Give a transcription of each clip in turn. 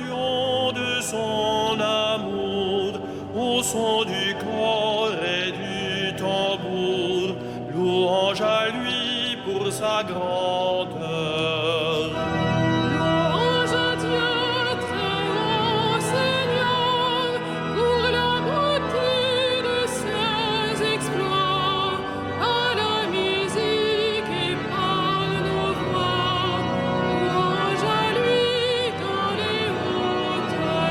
l'expression de son amour, au son du corps et du tambour, louange à lui pour sa grandeur. Louange à Dieu, très haut Seigneur, pour la beauté de ses exploits, à la musique et par nos voix. Louange à lui dans les hauteurs.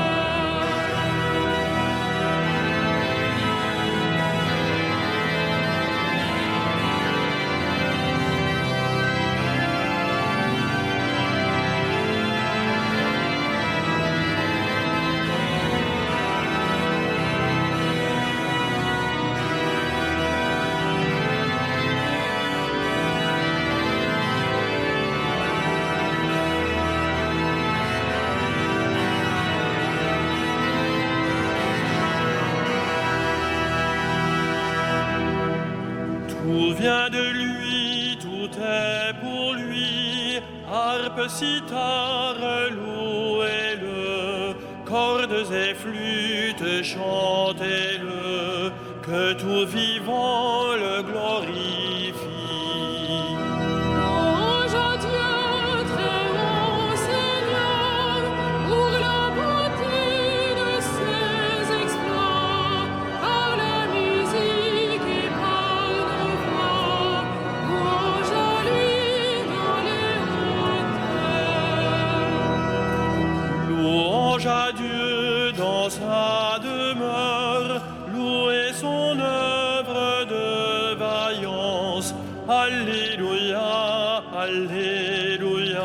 Tout vient de lui, tout est pour lui, harpe, cithare, louez-le, cordes et flûtes, chantez-le, que tout vivant le glorifie. Louange à Dieu, très haut Seigneur, pour la beauté de ses exploits, par la musique et par nos voix. Louange à lui dans les hauteurs. Louange à Dieu dans sa demeure, louez son œuvre de vaillance. Alléluia, Alléluia,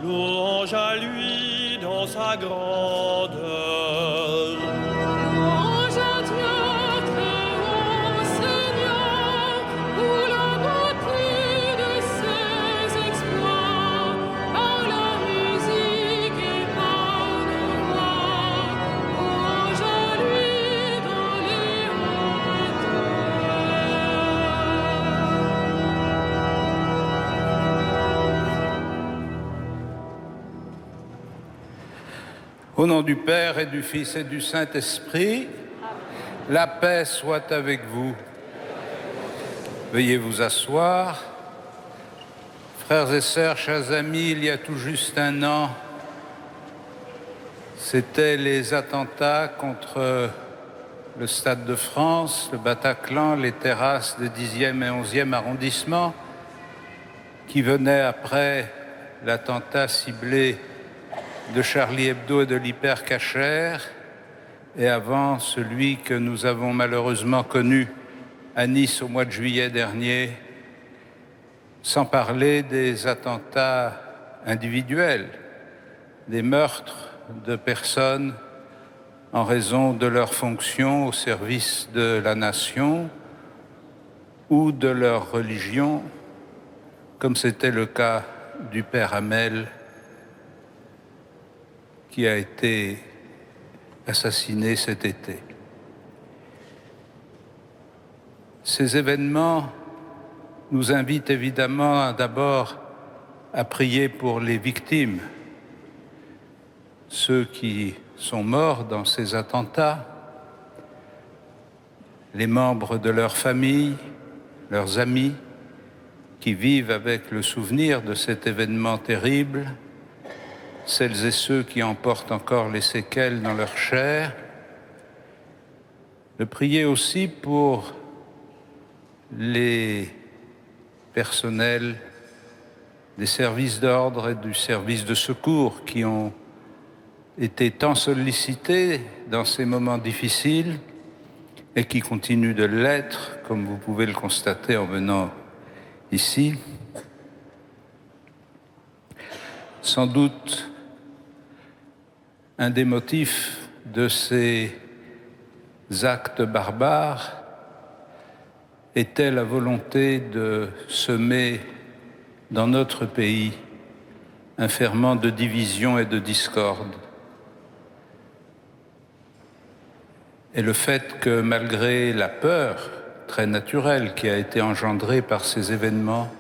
louange à lui dans sa grandeur. Louange à Dieu, très haut Seigneur, pour la beauté de ses exploits, par la musique et par nos voix. Louange à lui dans les Au nom du Père et du Fils et du Saint-Esprit, la paix soit avec vous. Veuillez vous asseoir. Frères et sœurs, chers amis, il y a tout juste un an, c'était les attentats contre le Stade de France, le Bataclan, les terrasses des 10e et 11e arrondissements, qui venaient après l'attentat ciblé de Charlie Hebdo et de l'Hyper Cacher, et avant celui que nous avons malheureusement connu à Nice au mois de juillet dernier, sans parler des attentats individuels, des meurtres de personnes en raison de leur fonction au service de la nation ou de leur religion, comme c'était le cas du père Hamel, qui a été assassiné cet été. Ces événements nous invitent évidemment d'abord à prier pour les victimes, ceux qui sont morts dans ces attentats, les membres de leur famille, leurs amis, qui vivent avec le souvenir de cet événement terrible, celles et ceux qui en portent encore les séquelles dans leur chair, de prier aussi pour les personnels des services d'ordre et du service de secours qui ont été tant sollicités dans ces moments difficiles et qui continuent de l'être, comme vous pouvez le constater en venant ici. Sans doute, un des motifs de ces actes barbares était la volonté de semer dans notre pays un ferment de division et de discorde. Et le fait que malgré la peur très naturelle qui a été engendrée par ces événements,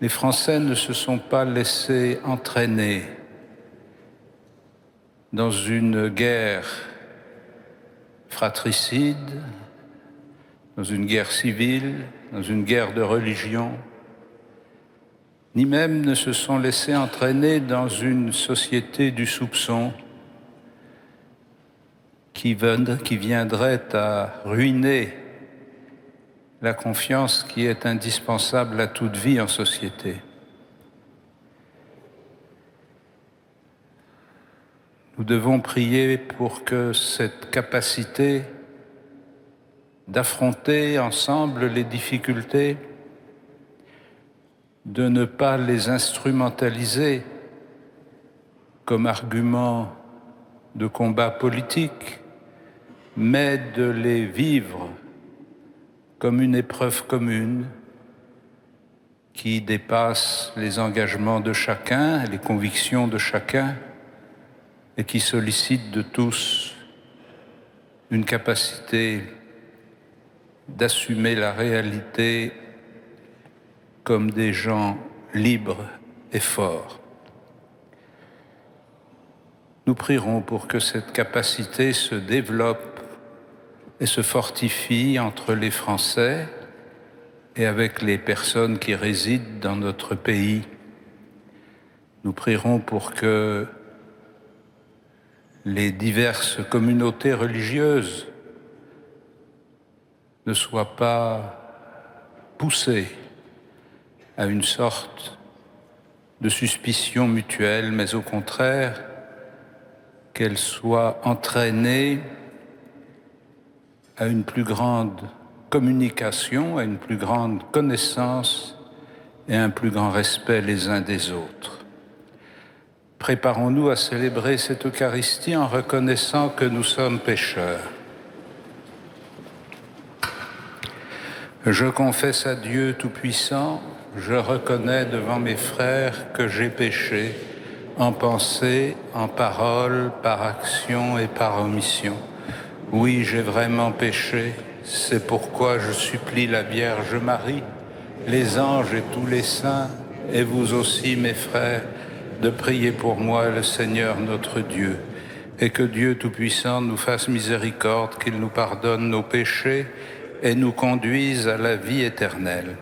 les Français ne se sont pas laissés entraîner dans une guerre fratricide, dans une guerre civile, dans une guerre de religion, ni même ne se sont laissés entraîner dans une société du soupçon qui viendrait à ruiner la confiance qui est indispensable à toute vie en société. Nous devons prier pour que cette capacité d'affronter ensemble les difficultés, de ne pas les instrumentaliser comme argument de combat politique, mais de les vivre comme une épreuve commune qui dépasse les engagements de chacun, les convictions de chacun, et qui sollicite de tous une capacité d'assumer la réalité comme des gens libres et forts. Nous prierons pour que cette capacité se développe et se fortifie entre les Français et avec les personnes qui résident dans notre pays. Nous prierons pour que les diverses communautés religieuses ne soient pas poussées à une sorte de suspicion mutuelle, mais au contraire, qu'elles soient entraînées à une plus grande communication, à une plus grande connaissance et à un plus grand respect les uns des autres. Préparons-nous à célébrer cette Eucharistie en reconnaissant que nous sommes pécheurs. Je confesse à Dieu Tout-Puissant, je reconnais devant mes frères que j'ai péché en pensée, en parole, par action et par omission. Oui, j'ai vraiment péché, c'est pourquoi je supplie la Vierge Marie, les anges et tous les saints, et vous aussi, mes frères, de prier pour moi le Seigneur notre Dieu, et que Dieu Tout-Puissant nous fasse miséricorde, qu'il nous pardonne nos péchés et nous conduise à la vie éternelle.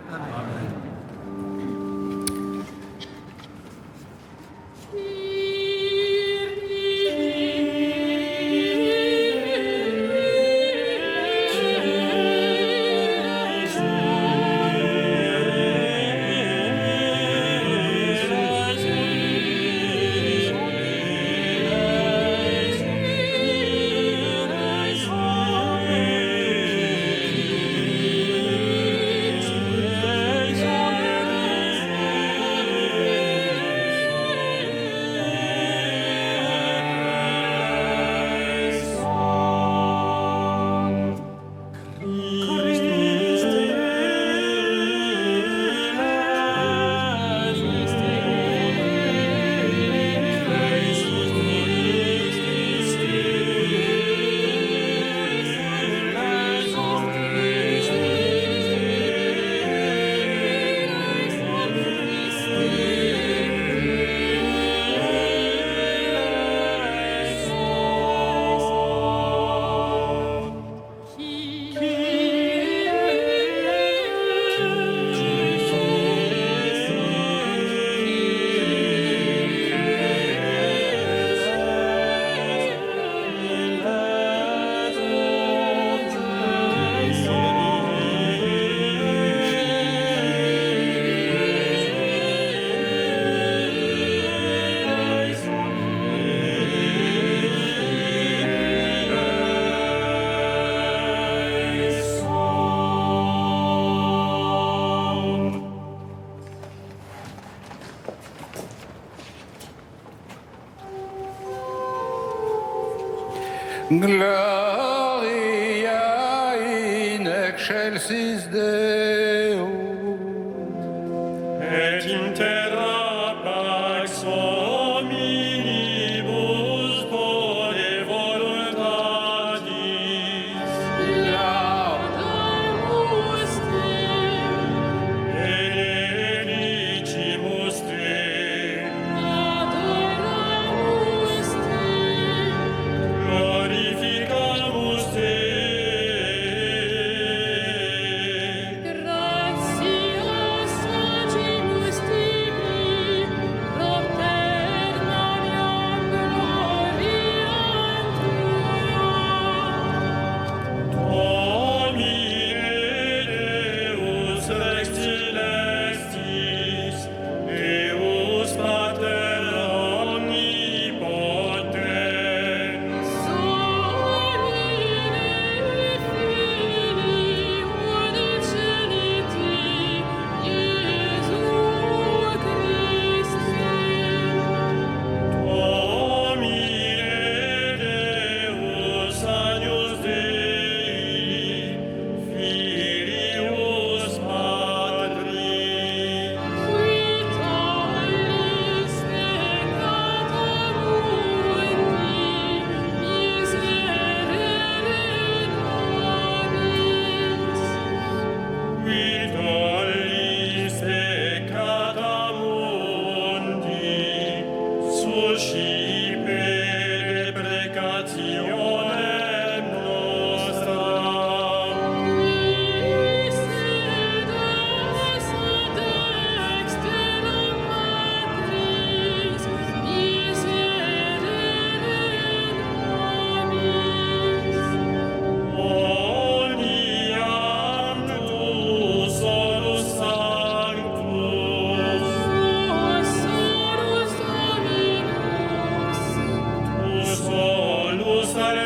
Gloria in excelsis Deo. Et in terra pax hominibus bone voluntatis. Laudamus te, Benedicimus te. adoramus te,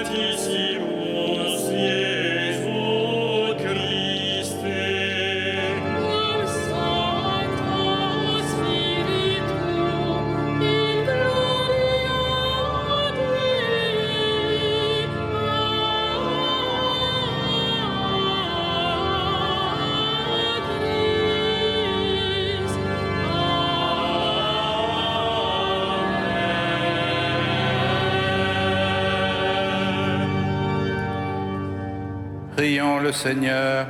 Sanctissimus Iesu Christe, Cum Sancto Spiritu, in gloria Dei. Patris. Prions le Seigneur.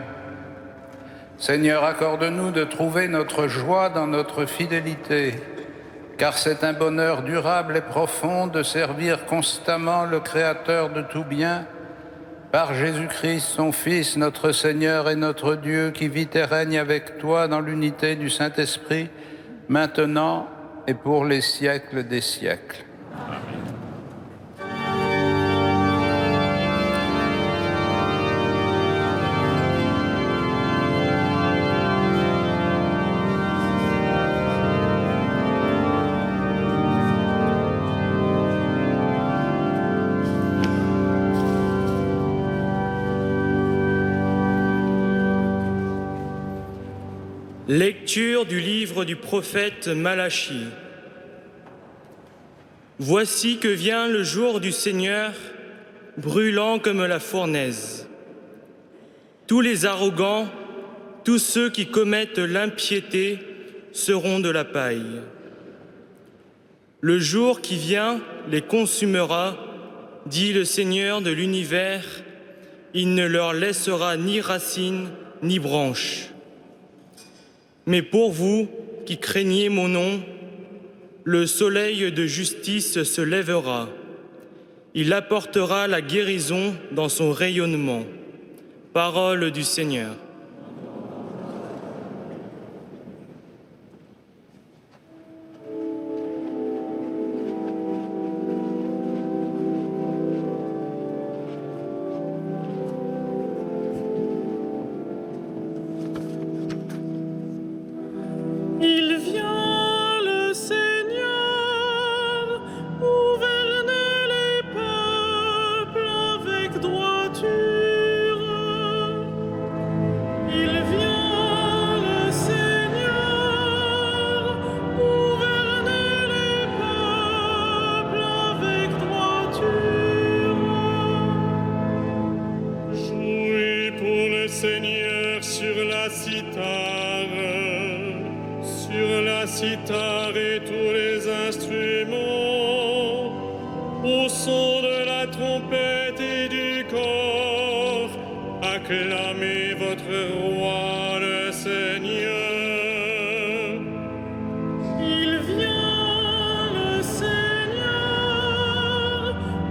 Seigneur, accorde-nous de trouver notre joie dans notre fidélité, car c'est un bonheur durable et profond de servir constamment le Créateur de tout bien, par Jésus-Christ, son Fils, notre Seigneur et notre Dieu, qui vit et règne avec toi dans l'unité du Saint-Esprit, maintenant et pour les siècles des siècles. Lecture du livre du prophète Malachie. Voici que vient le jour du Seigneur, brûlant comme la fournaise. Tous les arrogants, tous ceux qui commettent l'impiété seront de la paille. Le jour qui vient les consumera, dit le Seigneur de l'univers, il ne leur laissera ni racines ni branches. Mais pour vous qui craignez mon nom, le soleil de justice se lèvera. Il apportera la guérison dans son rayonnement. Parole du Seigneur. Il vient le Seigneur, gouverner les peuples avec droiture. Il vient le Seigneur, gouverner les peuples avec droiture. jouez pour le Seigneur sur la cithare et tous les instruments, au son de la trompette et du cor, acclamez votre roi le Seigneur. Il vient le Seigneur,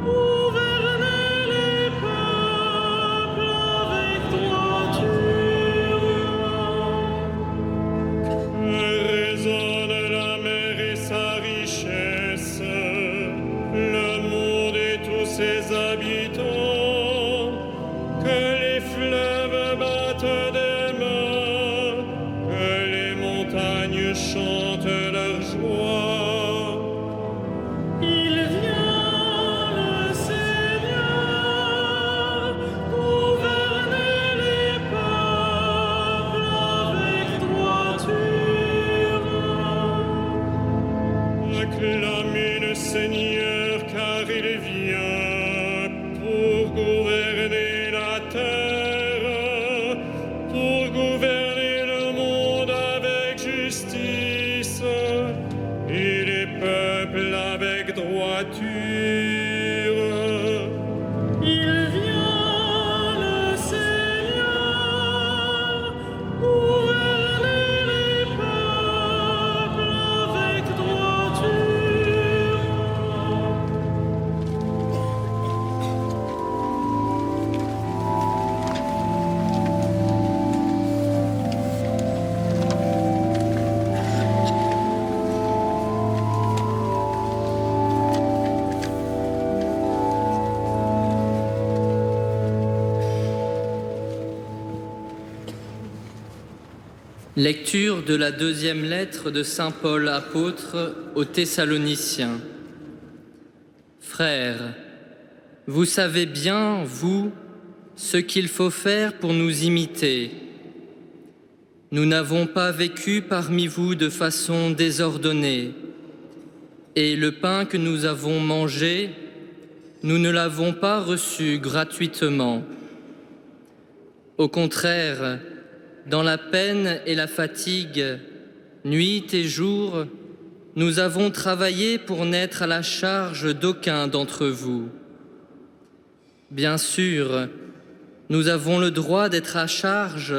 gouverner les peuples avec droiture. Résonne la mer et sa richesse, le monde et tous ses habitants, que les fleuves battent des mains, que les montagnes chantent leur joie. Il vient le Seigneur, gouverner les peuples avec droiture. Acclamez le Seigneur car il vient pour gouverner la terre, pour gouverner le monde avec justice et les peuples avec droiture. Il vient le Seigneur, gouverner les peuples avec droiture. Lecture de la deuxième lettre de saint Paul apôtre aux Thessaloniciens. Frères, Vous savez bien, vous, ce qu'il faut faire pour nous imiter. Nous n'avons pas vécu parmi vous de façon désordonnée, et le pain que nous avons mangé, nous ne l'avons pas reçu gratuitement. Au contraire, dans la peine et la fatigue, nuit et jour, nous avons travaillé pour n'être à la charge d'aucun d'entre vous. Bien sûr, nous avons le droit d'être à charge,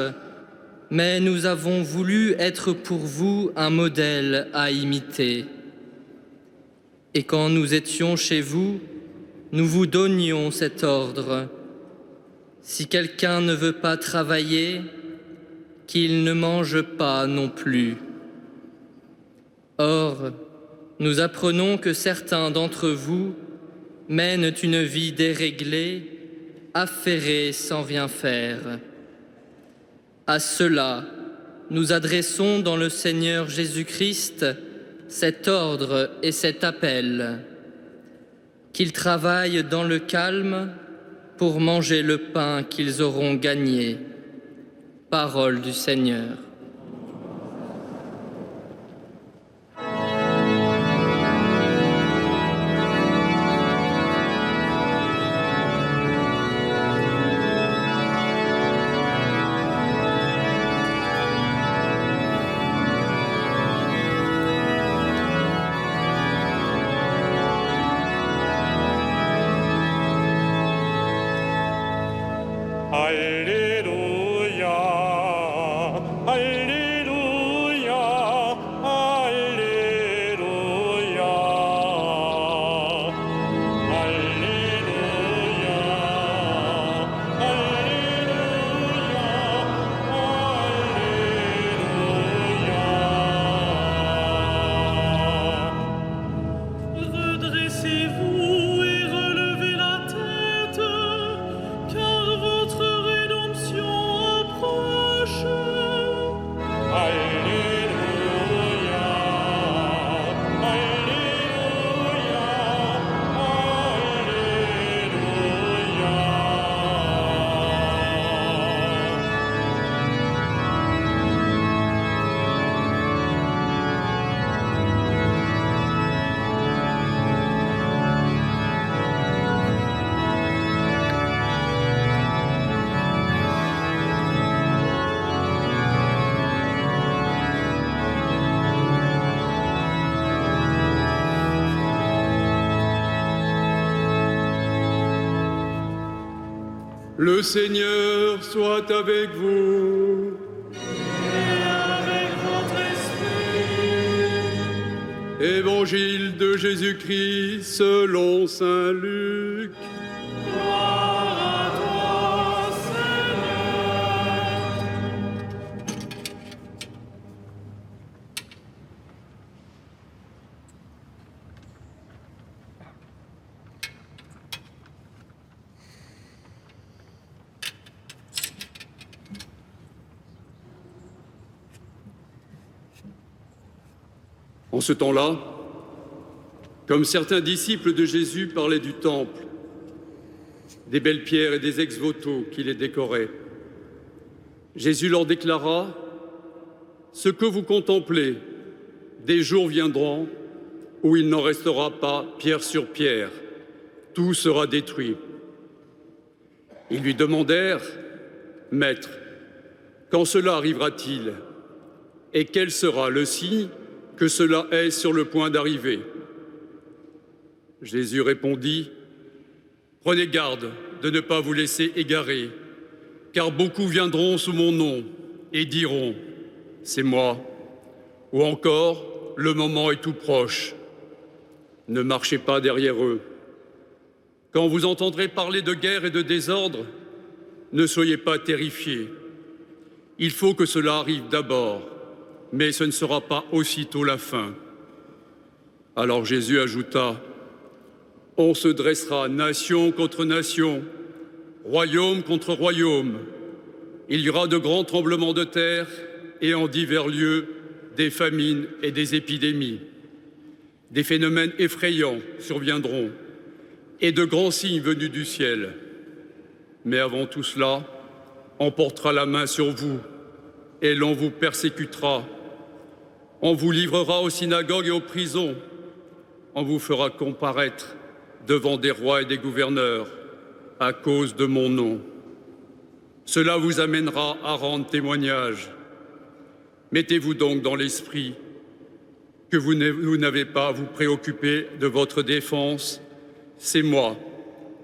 mais nous avons voulu être pour vous un modèle à imiter. Et quand nous étions chez vous, nous vous donnions cet ordre. Si quelqu'un ne veut pas travailler, qu'il ne mange pas non plus. Or, nous apprenons que certains d'entre vous mènent une vie déréglée, affairée sans rien faire. À ceux-là, nous adressons dans le Seigneur Jésus-Christ cet ordre et cet appel, qu'ils travaillent dans le calme pour manger le pain qu'ils auront gagné. Parole du Seigneur. Alléluia, Alléluia, Alléluia, Alléluia, Alléluia. Redressez-vous et relevez la tête, car votre rédemption approche. Alléluia, Alléluia, Alléluia. Le Seigneur soit avec vous. Avec votre esprit. Évangile de Jésus-Christ selon saint Luc. Gloire à toi, Seigneur. En ce temps-là, comme certains disciples de Jésus parlaient du temple, des belles pierres et des ex-voto qui les décoraient, Jésus leur déclara : « Ce que vous contemplez, des jours viendront où il n'en restera pas pierre sur pierre, tout sera détruit. » Ils lui demandèrent : « Maître, quand cela arrivera-t-il ? Et quel sera le signe que cela est sur le point d'arriver ?» Jésus répondit : « Prenez garde de ne pas vous laisser égarer, car beaucoup viendront sous mon nom et diront : c'est moi, ou encore : le moment est tout proche. Ne marchez pas derrière eux. Quand vous entendrez parler de guerre et de désordre, ne soyez pas terrifiés. Il faut que cela arrive d'abord, mais ce ne sera pas aussitôt la fin. » Alors Jésus ajouta : « On se dressera nation contre nation, royaume contre royaume. Il y aura de grands tremblements de terre et en divers lieux des famines et des épidémies. Des phénomènes effrayants surviendront, et de grands signes venus du ciel. Mais avant tout cela, on portera la main sur vous et l'on vous persécutera. On vous livrera aux synagogues et aux prisons. On vous fera comparaître devant des rois et des gouverneurs à cause de mon nom. Cela vous amènera à rendre témoignage. Mettez-vous donc dans l'esprit que vous n'avez pas à vous préoccuper de votre défense. C'est moi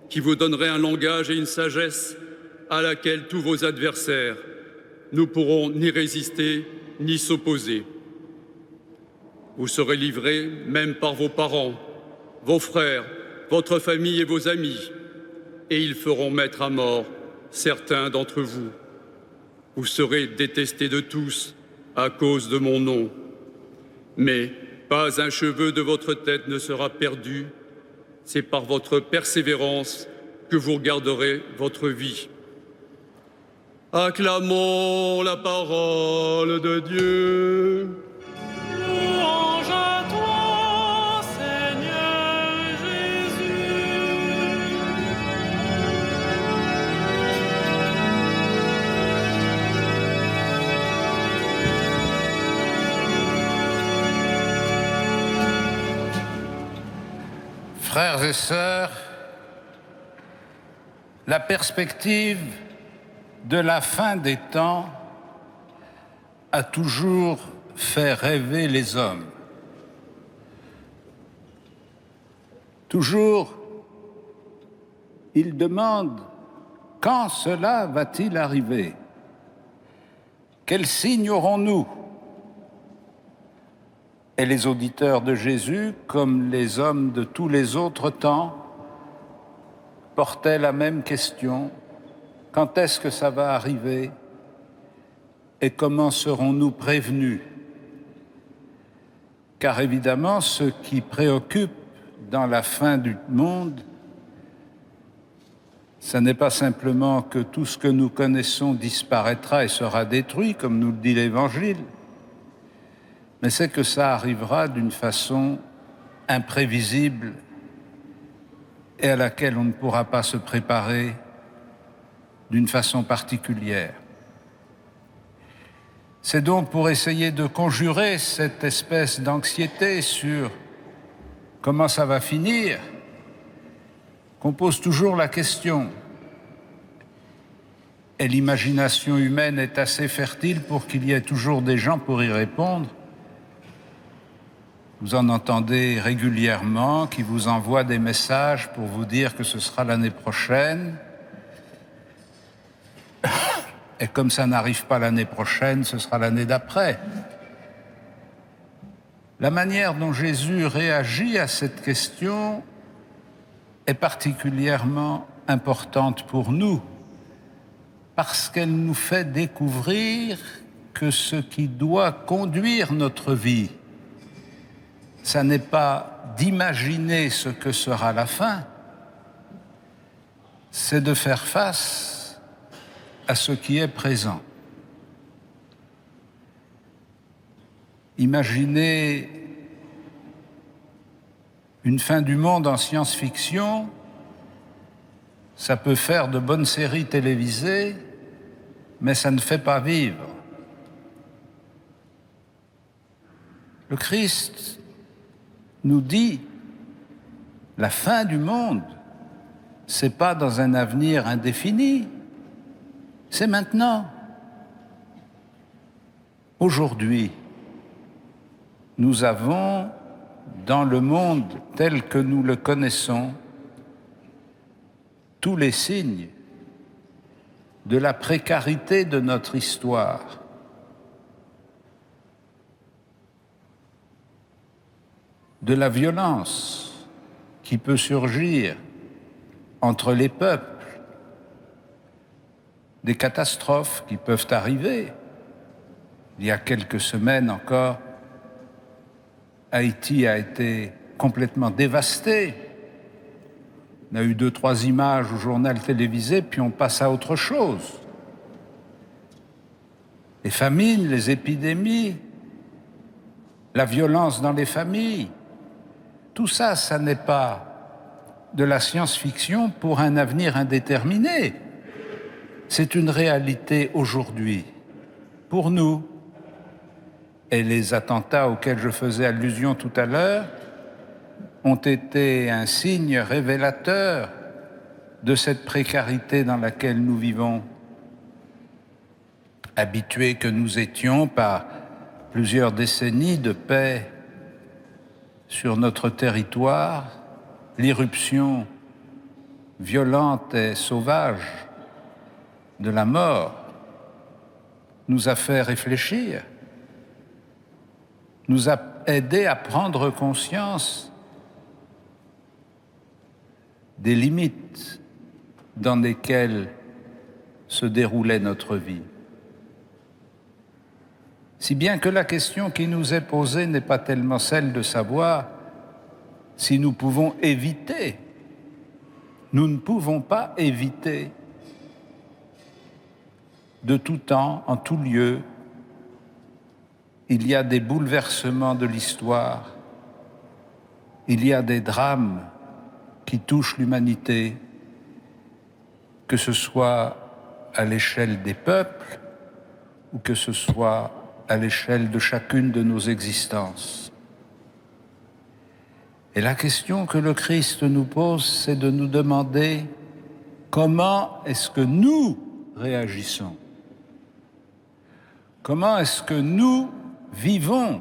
qui vous donnerai un langage et une sagesse à laquelle tous vos adversaires ne pourront ni résister ni s'opposer. Vous serez livrés même par vos parents, vos frères, votre famille et vos amis, et ils feront mettre à mort certains d'entre vous. Vous serez détestés de tous à cause de mon nom. Mais pas un cheveu de votre tête ne sera perdu. C'est par votre persévérance que vous garderez votre vie. Acclamons la parole de Dieu. Louange à toi, Seigneur Jésus. Frères et sœurs, la perspective de la fin des temps a toujours fait rêver les hommes. Toujours, ils demandent quand cela va-t-il arriver? Quels signes aurons-nous? Et les auditeurs de Jésus, comme les hommes de tous les autres temps, portaient la même question. Quand est-ce que ça va arriver? Et comment serons-nous prévenus? Car évidemment, ce qui préoccupe dans la fin du monde, ce n'est pas simplement que tout ce que nous connaissons disparaîtra et sera détruit, comme nous le dit l'Évangile, mais c'est que ça arrivera d'une façon imprévisible et à laquelle on ne pourra pas se préparer d'une façon particulière. C'est donc pour essayer de conjurer cette espèce d'anxiété sur comment ça va finir qu'on pose toujours la question. Et l'imagination humaine est assez fertile pour qu'il y ait toujours des gens pour y répondre. Vous en entendez régulièrement qui vous envoient des messages pour vous dire que ce sera l'année prochaine. Et comme ça n'arrive pas l'année prochaine, ce sera l'année d'après. La manière dont Jésus réagit à cette question est particulièrement importante pour nous, parce qu'elle nous fait découvrir que ce qui doit conduire notre vie, ça n'est pas d'imaginer ce que sera la fin, c'est de faire face à ce qui est présent. Imaginez une fin du monde en science-fiction, ça peut faire de bonnes séries télévisées, mais ça ne fait pas vivre. Le Christ nous dit, la fin du monde, c'est pas dans un avenir indéfini, c'est maintenant. Aujourd'hui, nous avons, dans le monde tel que nous le connaissons, tous les signes de la précarité de notre histoire. De la violence qui peut surgir entre les peuples, des catastrophes qui peuvent arriver. Il y a quelques semaines encore, Haïti a été complètement dévasté. On a eu 2-3 images au journal télévisé, puis on passe à autre chose. Les famines, les épidémies, la violence dans les familles, tout ça, ça n'est pas de la science-fiction pour un avenir indéterminé. C'est une réalité aujourd'hui, pour nous. Et les attentats auxquels je faisais allusion tout à l'heure ont été un signe révélateur de cette précarité dans laquelle nous vivons, habitués que nous étions par plusieurs décennies de paix sur notre territoire. L'irruption violente et sauvage de la mort nous a fait réfléchir, nous a aidé à prendre conscience des limites dans lesquelles se déroulait notre vie. Si bien que la question qui nous est posée n'est pas tellement celle de savoir si nous pouvons éviter. Nous ne pouvons pas éviter de tout temps, en tout lieu. Il y a des bouleversements de l'histoire, il y a des drames qui touchent l'humanité, que ce soit à l'échelle des peuples ou que ce soit à l'échelle de chacune de nos existences. Et la question que le Christ nous pose, c'est de nous demander comment est-ce que nous réagissons? Comment est-ce que nous vivons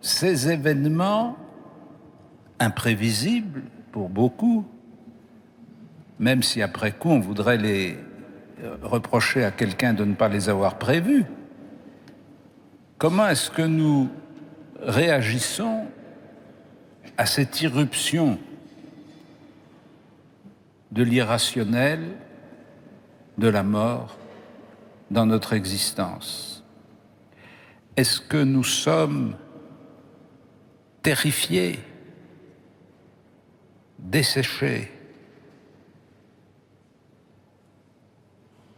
ces événements imprévisibles pour beaucoup, même si après coup on voudrait les reprocher à quelqu'un de ne pas les avoir prévus? Comment est-ce que nous réagissons à cette irruption de l'irrationnel, de la mort dans notre existence? Est-ce que nous sommes terrifiés, desséchés,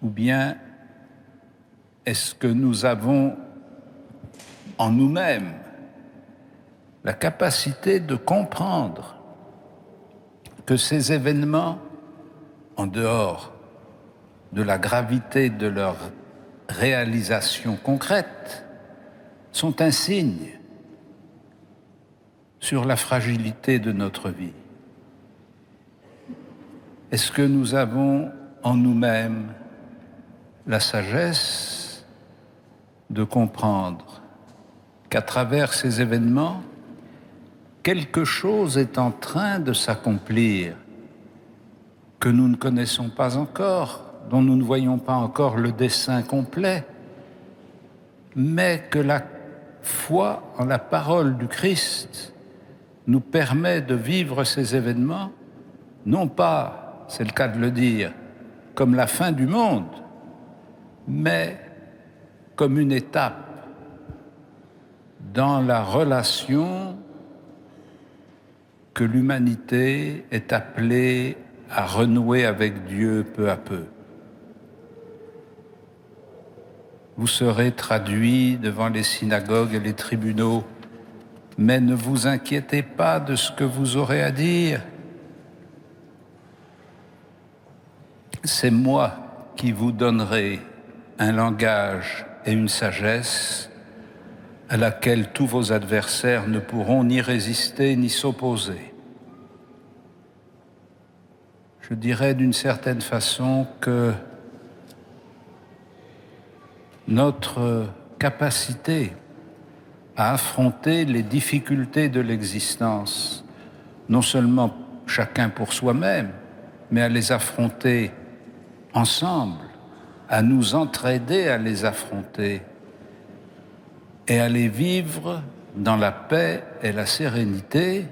ou bien est-ce que nous avons en nous-mêmes la capacité de comprendre que ces événements, en dehors de la gravité de leur réalisation concrète, sont un signe sur la fragilité de notre vie? Est-ce que nous avons en nous-mêmes la sagesse de comprendre qu'à travers ces événements, quelque chose est en train de s'accomplir que nous ne connaissons pas encore, dont nous ne voyons pas encore le dessein complet, mais que la foi en la parole du Christ nous permet de vivre ces événements, non pas, c'est le cas de le dire, comme la fin du monde, mais comme une étape dans la relation que l'humanité est appelée à renouer avec Dieu peu à peu. Vous serez traduits devant les synagogues et les tribunaux, mais ne vous inquiétez pas de ce que vous aurez à dire. C'est moi qui vous donnerai un langage et une sagesse à laquelle tous vos adversaires ne pourront ni résister ni s'opposer. Je dirais d'une certaine façon que notre capacité à affronter les difficultés de l'existence, non seulement chacun pour soi-même, mais à les affronter ensemble, à nous entraider à les affronter et à les vivre dans la paix et la sérénité,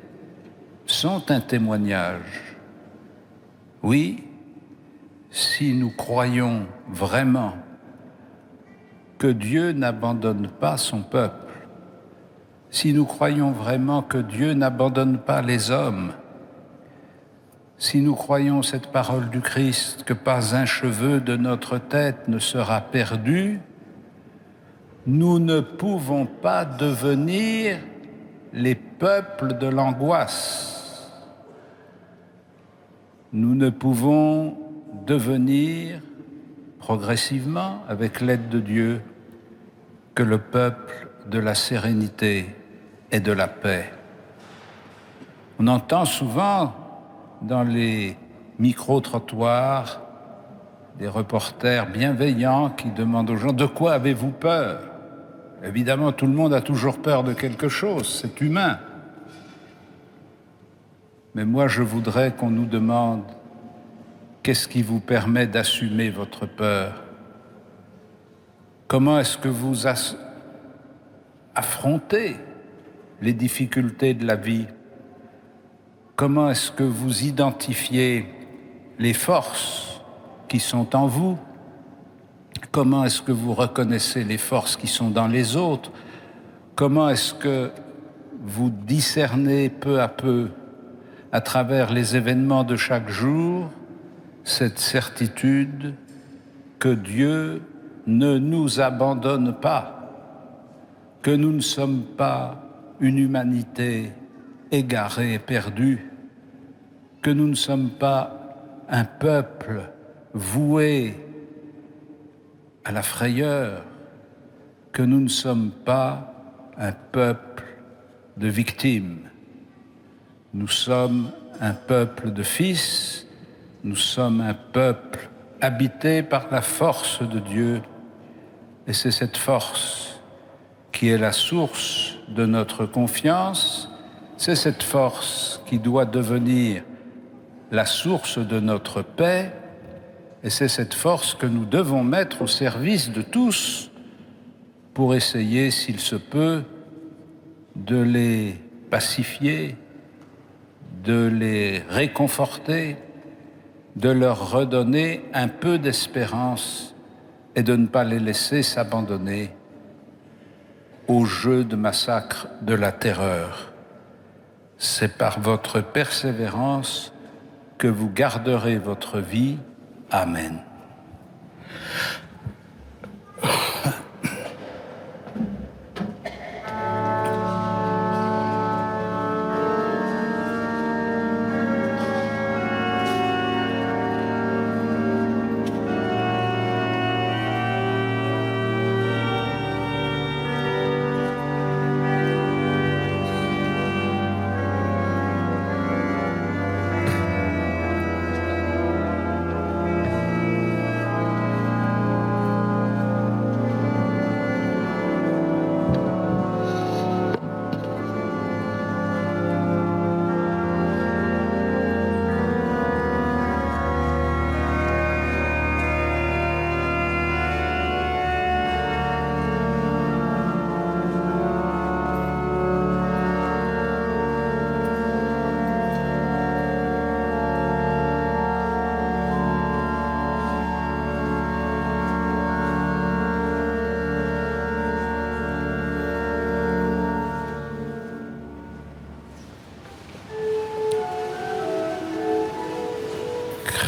sont un témoignage. Oui, si nous croyons vraiment que Dieu n'abandonne pas son peuple, si nous croyons vraiment que Dieu n'abandonne pas les hommes, si nous croyons cette parole du Christ, que pas un cheveu de notre tête ne sera perdu, nous ne pouvons pas devenir les peuples de l'angoisse. nous ne pouvons devenir progressivement, avec l'aide de Dieu, que le peuple de la sérénité et de la paix. On entend souvent dans les micro-trottoirs des reporters bienveillants qui demandent aux gens « De quoi avez-vous peur ?» Évidemment, tout le monde a toujours peur de quelque chose, c'est humain. Mais moi, je voudrais qu'on nous demande « Qu'est-ce qui vous permet d'assumer votre peur ? Comment est-ce que vous affrontez les difficultés de la vie ? Comment est-ce que vous identifiez les forces qui sont en vous ? Comment est-ce que vous reconnaissez les forces qui sont dans les autres ? Comment est-ce que vous discernez peu à peu, à travers les événements de chaque jour, cette certitude que Dieu ne nous abandonne pas, que nous ne sommes pas une humanité égarée et perdue, que nous ne sommes pas un peuple voué à la frayeur, que nous ne sommes pas un peuple de victimes. Nous sommes un peuple de fils, nous sommes un peuple habité par la force de Dieu, et c'est cette force qui est la source de notre confiance, c'est cette force qui doit devenir la source de notre paix, et c'est cette force que nous devons mettre au service de tous pour essayer, s'il se peut, de les pacifier, de les réconforter, de leur redonner un peu d'espérance et de ne pas les laisser s'abandonner au jeu de massacre de la terreur. C'est par votre persévérance que vous garderez votre vie. Amen.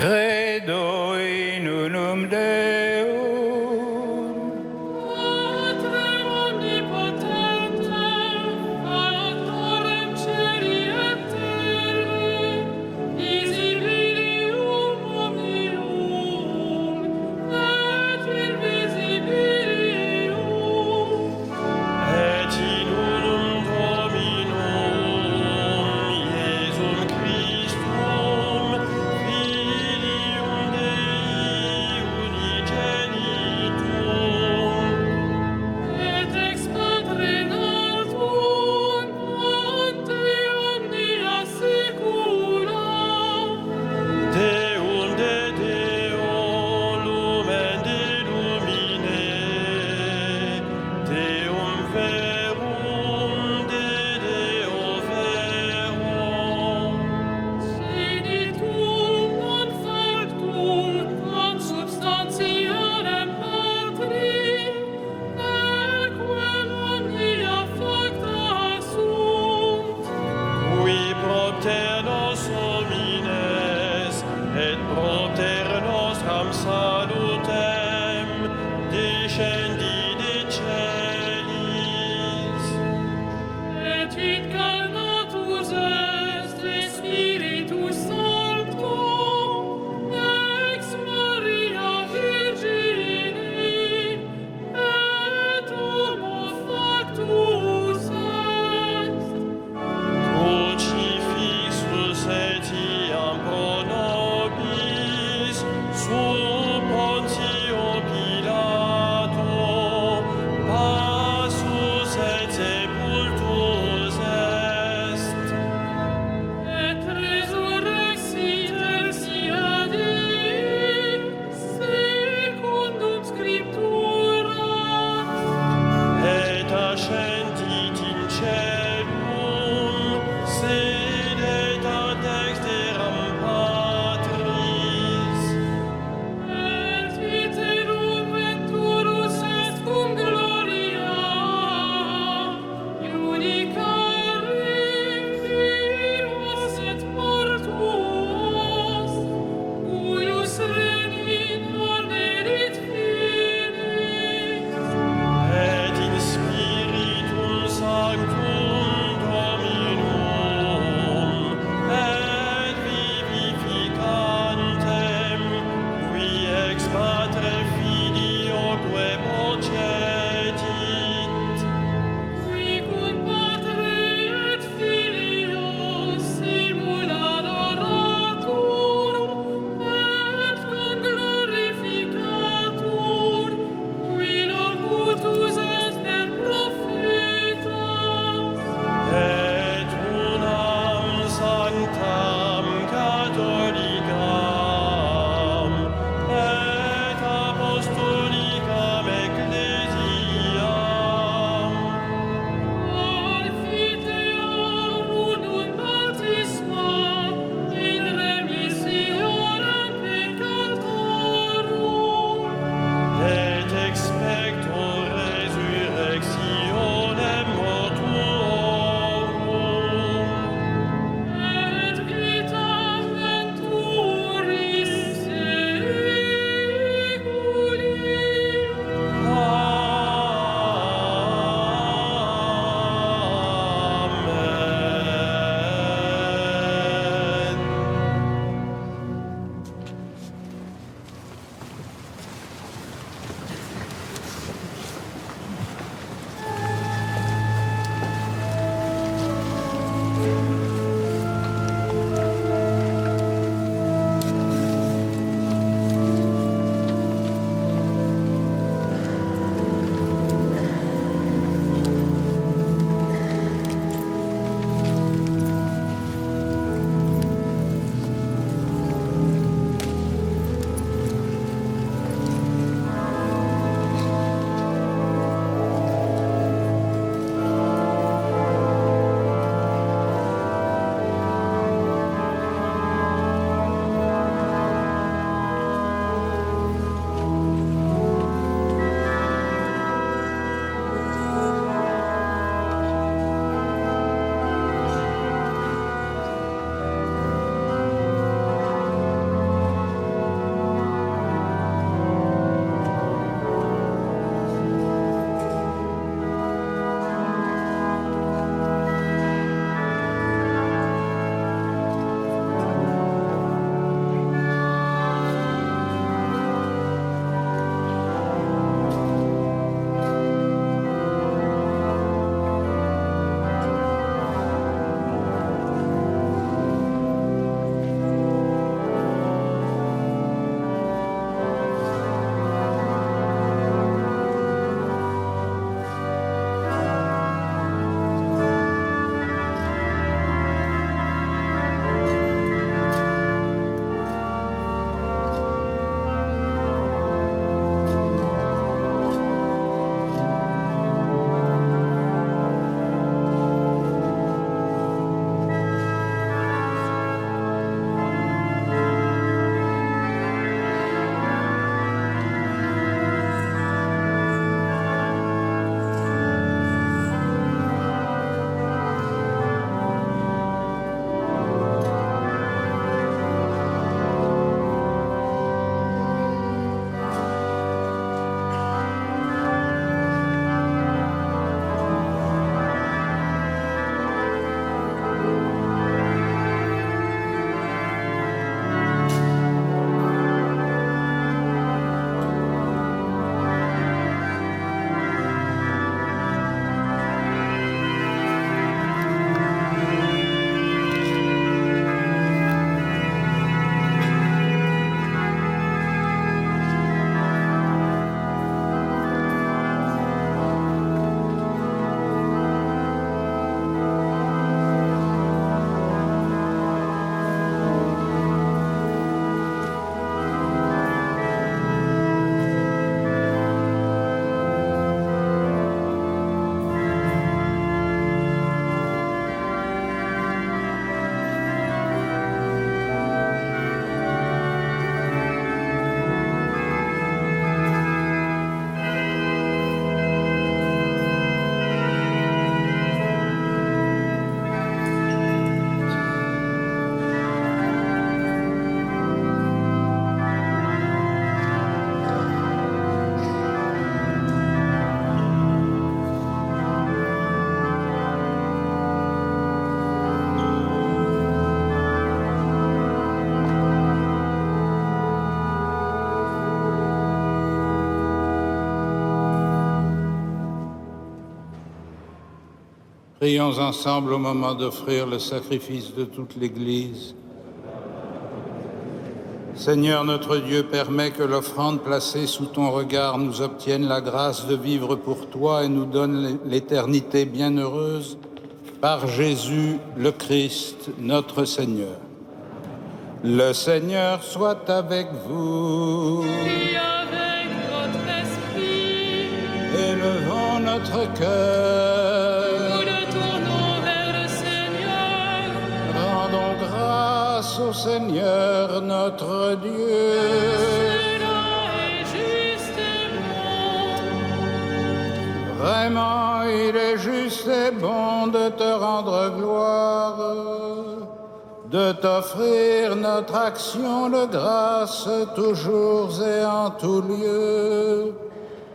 Credo in unum Deum, Patrem omnipotentem, Creatorem caeli et terrae, visibilium omnium, et invisibilium. Et in unum Dominum Iesum Christum, Filium Dei Prions ensemble au moment d'offrir le sacrifice de toute l'Église. Seigneur notre Dieu, permets que l'offrande placée sous ton regard nous obtienne la grâce de vivre pour toi et nous donne l'éternité bienheureuse par Jésus le Christ, notre Seigneur. Le Seigneur soit avec vous. Et avec votre esprit, Élevons notre cœur. nous le tournons vers le Seigneur. Rendons grâce au Seigneur notre Dieu. Cela est juste et bon. Vraiment, il est juste et bon de te rendre gloire, de t'offrir notre action de grâce toujours et en tout lieu.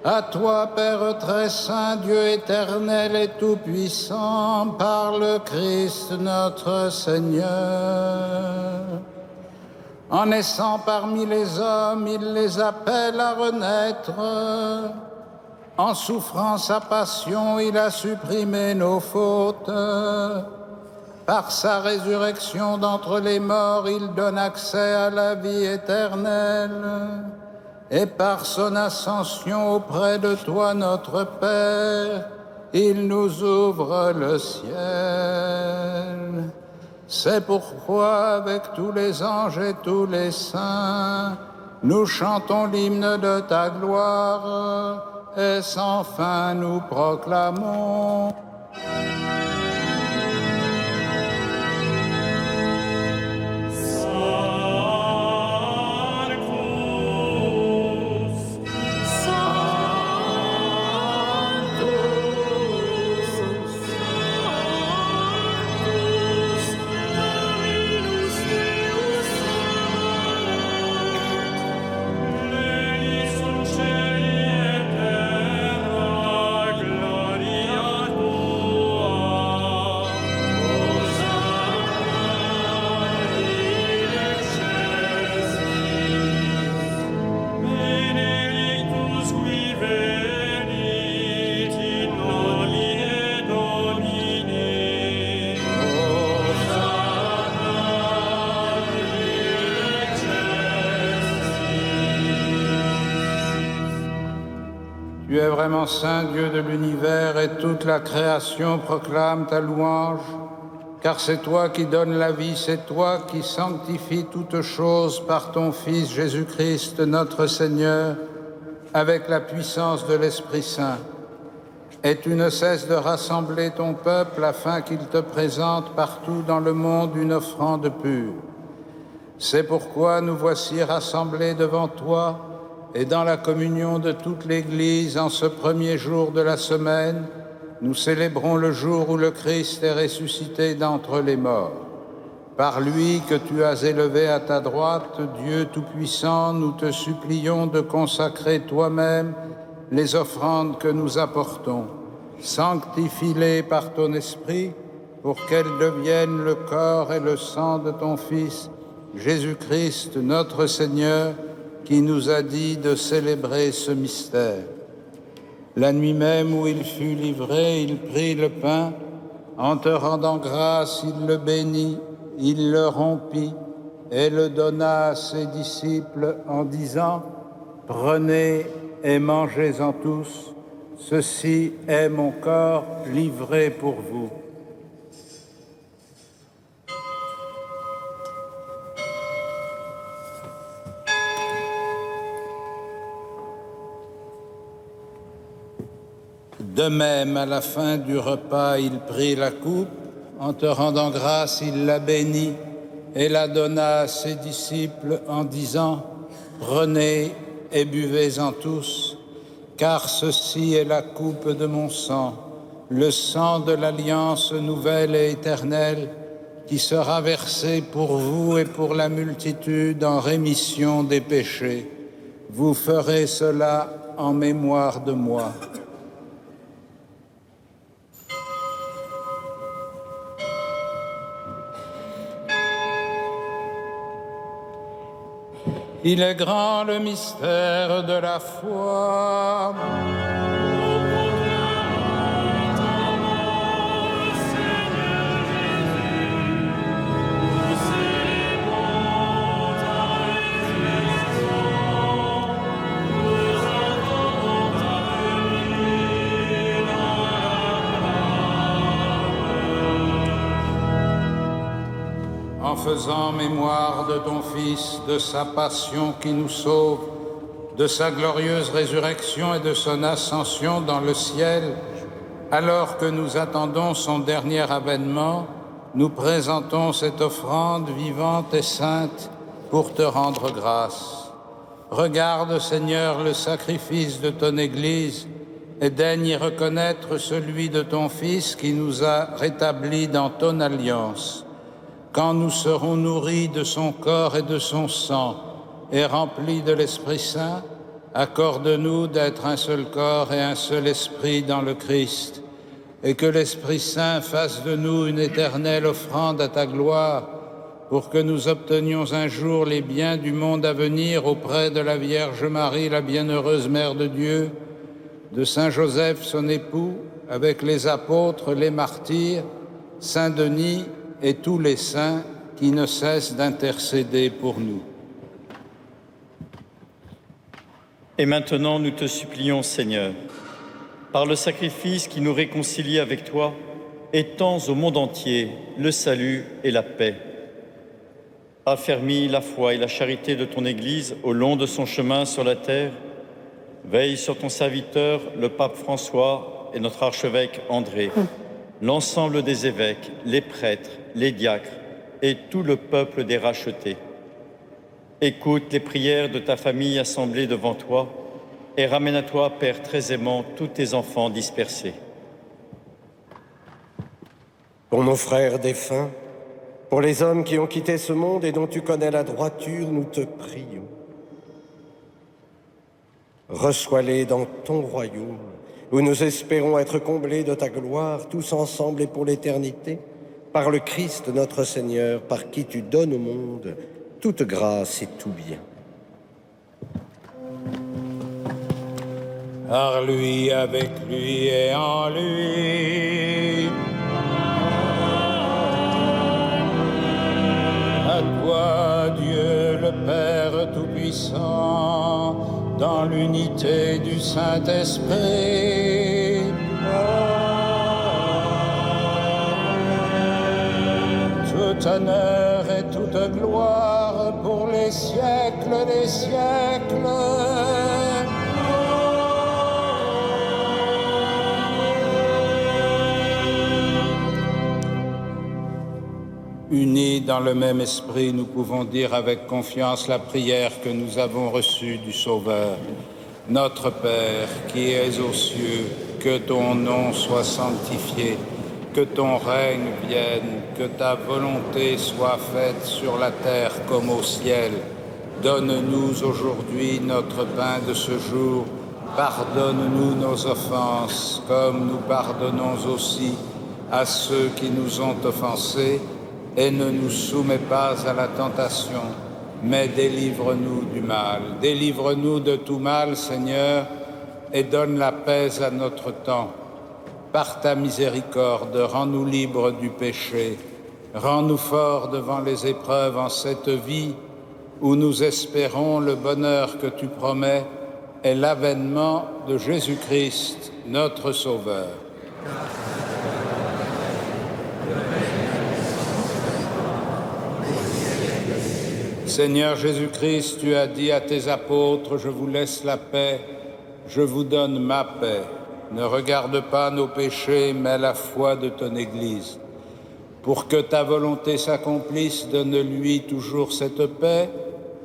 À toi, Père très saint, Dieu éternel et tout-puissant, par le Christ notre Seigneur. En naissant parmi les hommes, il les appelle à renaître. En souffrant sa passion, il a supprimé nos fautes. Par sa résurrection d'entre les morts, il donne accès à la vie éternelle. Et par son ascension auprès de toi, notre Père, il nous ouvre le ciel. C'est pourquoi, avec tous les anges et tous les saints, nous chantons l'hymne de ta gloire, et sans fin nous proclamons. Tu es vraiment saint, Dieu de l'univers, et toute la création proclame ta louange, car c'est toi qui donnes la vie, c'est toi qui sanctifies toutes choses par ton Fils Jésus-Christ, notre Seigneur, avec la puissance de l'Esprit Saint. Et tu ne cesses de rassembler ton peuple afin qu'il te présente partout dans le monde une offrande pure. C'est pourquoi nous voici rassemblés devant toi, et dans la communion de toute l'Église, en ce premier jour de la semaine, nous célébrons le jour où le Christ est ressuscité d'entre les morts. Par lui que tu as élevé à ta droite, Dieu Tout-Puissant, nous te supplions de consacrer toi-même les offrandes que nous apportons. Sanctifie-les par ton Esprit, pour qu'elles deviennent le corps et le sang de ton Fils, Jésus-Christ, notre Seigneur, qui nous a dit de célébrer ce mystère. La nuit même où il fut livré, il prit le pain. En te rendant grâce, il le bénit, il le rompit et le donna à ses disciples en disant « Prenez et mangez-en tous, ceci est mon corps livré pour vous. » De même, à la fin du repas, il prit la coupe. En te rendant grâce, il la bénit et la donna à ses disciples en disant « Prenez et buvez-en tous, car ceci est la coupe de mon sang, le sang de l'alliance nouvelle et éternelle, qui sera versé pour vous et pour la multitude en rémission des péchés. Vous ferez cela en mémoire de moi. » Il est grand le mystère de la foi. Nous proclamons ta mort, faisant mémoire de ton Fils, de sa passion qui nous sauve, de sa glorieuse résurrection et de son ascension dans le ciel, alors que nous attendons son dernier avènement, nous présentons cette offrande vivante et sainte pour te rendre grâce. Regarde, Seigneur, le sacrifice de ton Église et daigne y reconnaître celui de ton Fils qui nous a rétablis dans ton alliance. Quand nous serons nourris de son corps et de son sang et remplis de l'Esprit Saint, accorde-nous d'être un seul corps et un seul esprit dans le Christ, et que l'Esprit Saint fasse de nous une éternelle offrande à ta gloire, pour que nous obtenions un jour les biens du monde à venir auprès de la Vierge Marie, la bienheureuse Mère de Dieu, de Saint Joseph, son époux, avec les apôtres, les martyrs, Saint Denis et tous les saints qui ne cessent d'intercéder pour nous. Et maintenant, nous te supplions, Seigneur, par le sacrifice qui nous réconcilie avec toi, étends au monde entier le salut et la paix. Affermis la foi et la charité de ton Église au long de son chemin sur la terre. Veille sur ton serviteur, le pape François et notre archevêque André, l'ensemble des évêques, les prêtres, les diacres et tout le peuple des rachetés. Écoute les prières de ta famille assemblée devant toi et ramène à toi, Père très aimant, tous tes enfants dispersés. Pour nos frères défunts, pour les hommes qui ont quitté ce monde et dont tu connais la droiture, nous te prions. Reçois-les dans ton royaume, où nous espérons être comblés de ta gloire, tous ensemble et pour l'éternité, par le Christ notre Seigneur, par qui tu donnes au monde toute grâce et tout bien. Par lui, avec lui et en lui. À toi, Dieu le Père Tout-Puissant, dans l'unité du Saint-Esprit. Tout honneur et toute gloire pour les siècles des siècles. Unis dans le même esprit, nous pouvons dire avec confiance la prière que nous avons reçue du Sauveur. Notre Père, qui es aux cieux, que ton nom soit sanctifié, que ton règne vienne, que ta volonté soit faite sur la terre comme au ciel. Donne-nous aujourd'hui notre pain de ce jour. Pardonne-nous nos offenses, comme nous pardonnons aussi à ceux qui nous ont offensés. Et ne nous soumets pas à la tentation, mais délivre-nous du mal. Délivre-nous de tout mal, Seigneur, et donne la paix à notre temps. Par ta miséricorde, rends-nous libres du péché. Rends-nous forts devant les épreuves en cette vie où nous espérons le bonheur que tu promets et l'avènement de Jésus-Christ, notre Sauveur. Seigneur Jésus-Christ, tu as dit à tes apôtres, je vous laisse la paix, je vous donne ma paix. Ne regarde pas nos péchés, mais la foi de ton Église. Pour que ta volonté s'accomplisse, donne-lui toujours cette paix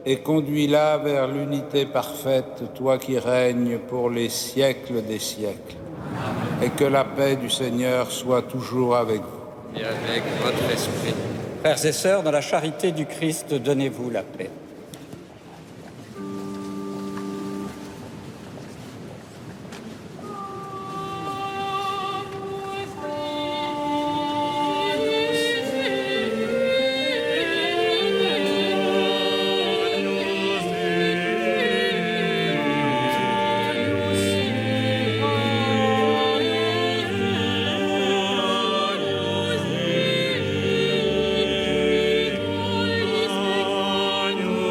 et conduis-la vers l'unité parfaite, toi qui règnes pour les siècles des siècles. Et que la paix du Seigneur soit toujours avec vous. Et avec votre esprit. Frères et sœurs, dans la charité du Christ, donnez-vous la paix. Agnus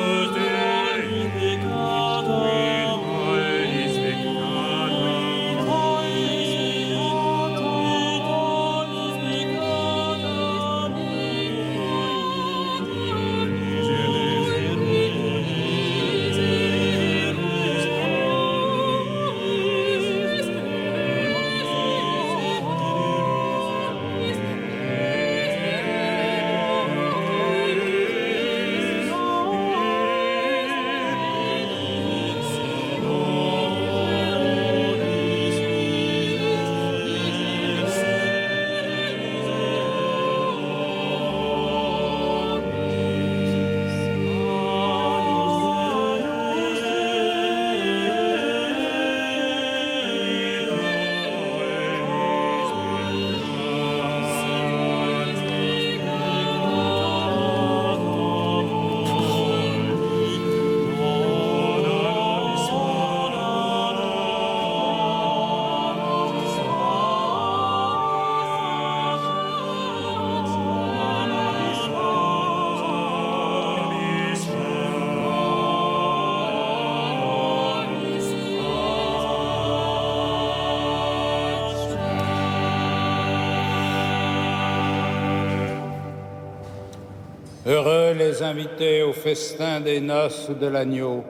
chers invités au festin des noces de l'agneau,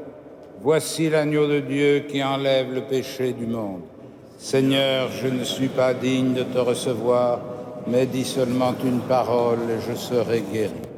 voici l'agneau de Dieu qui enlève le péché du monde. Seigneur, je ne suis pas digne de te recevoir, mais dis seulement une parole et je serai guéri.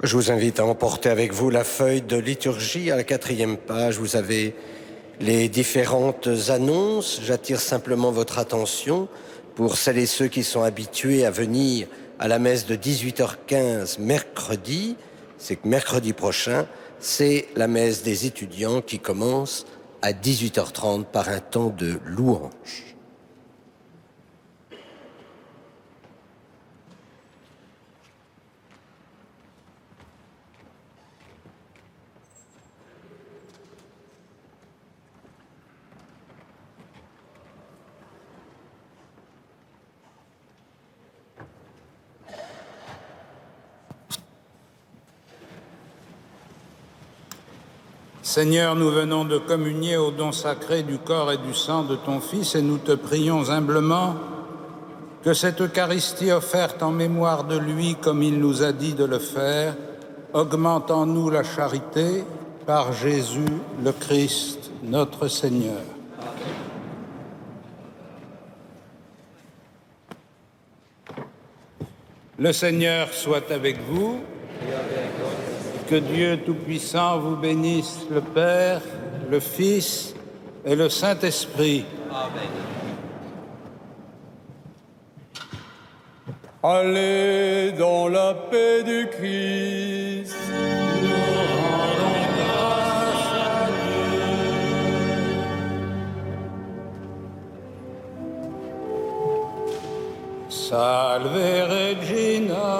Je vous invite à emporter avec vous la feuille de liturgie. À la 4e page, vous avez les différentes annonces. J'attire simplement votre attention pour celles et ceux qui sont habitués à venir à la messe de 18h15 mercredi. C'est que mercredi prochain, c'est la messe des étudiants qui commence à 18h30 par un temps de louange. Seigneur, nous venons de communier au don sacré du corps et du sang de ton Fils et nous te prions humblement que cette Eucharistie offerte en mémoire de lui, comme il nous a dit de le faire, augmente en nous la charité par Jésus le Christ, notre Seigneur. Le Seigneur soit avec vous. Que Dieu Tout-Puissant vous bénisse, le Père, le Fils et le Saint-Esprit. Amen. Allez dans la paix du Christ. Nous rendons grâce à Dieu. Salve Regina.